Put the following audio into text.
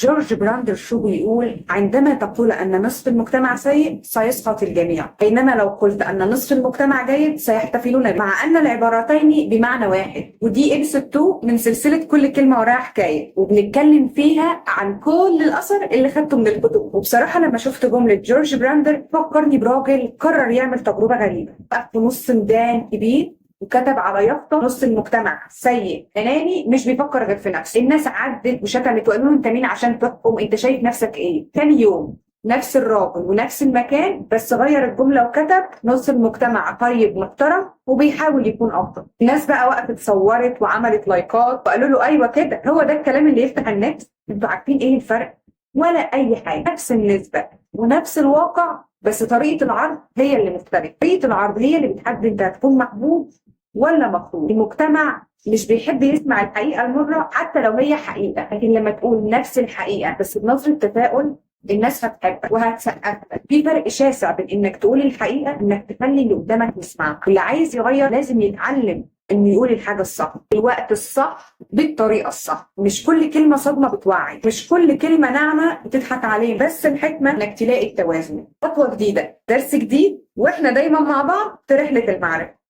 جورج براندر شو بيقول؟ عندما تقول أن نصف المجتمع سيء سيسقط الجميع، بينما لو قلت أن نصف المجتمع جيد سيحتفلون مع أن العبارتين بمعنى واحد. ودي إبسود 2 من سلسلة كل كلمة وراها حكاية، وبنتكلم فيها عن كل الأثر اللي خدته من الكتب. وبصراحة لما شفت جملة جورج براندر فكرني براجل قرر يعمل تجربة غريبة، وقف في نص ميدان كبير وكتب على يافطه نص المجتمع سيء اناني مش بيفكر غير في نفسه. الناس عدت وشتمت وقالوا له انت مين عشان تحكم، انت شايف نفسك ايه؟ ثاني يوم نفس الراجل ونفس المكان، بس غير الجمله وكتب نص المجتمع طيب محترم وبيحاول يكون افضل. الناس بقى وقفت صورت وعملت لايكات وقالوا له ايوه كده، هو ده الكلام اللي يفتح النت. انتوا عارفين ايه الفرق؟ ولا اي حاجه، نفس النسبه ونفس الواقع، بس طريقه العرض هي اللي مختلفه. طريقه العرض هي اللي بتحدد انت هتكون محبوب ولا مفروض. المجتمع مش بيحب يسمع الحقيقه المره حتى لو هي حقيقه، لكن لما تقول نفس الحقيقه بس بنظره تفاؤل الناس هتحبك وهتسقف لك. في فرق شاسع بين انك تقول الحقيقه انك تخلي اللي قدامك يسمعك. اللي عايز يغير لازم يتعلم انه يقول الحاجه الصح في الوقت الصح بالطريقه الصح. مش كل كلمه صدمه بتوعي، مش كل كلمه ناعمه بتضحك عليه، بس الحكمه انك تلاقي التوازن. خطوه جديده، درس جديد، واحنا دايما مع بعض في رحله المعرفه.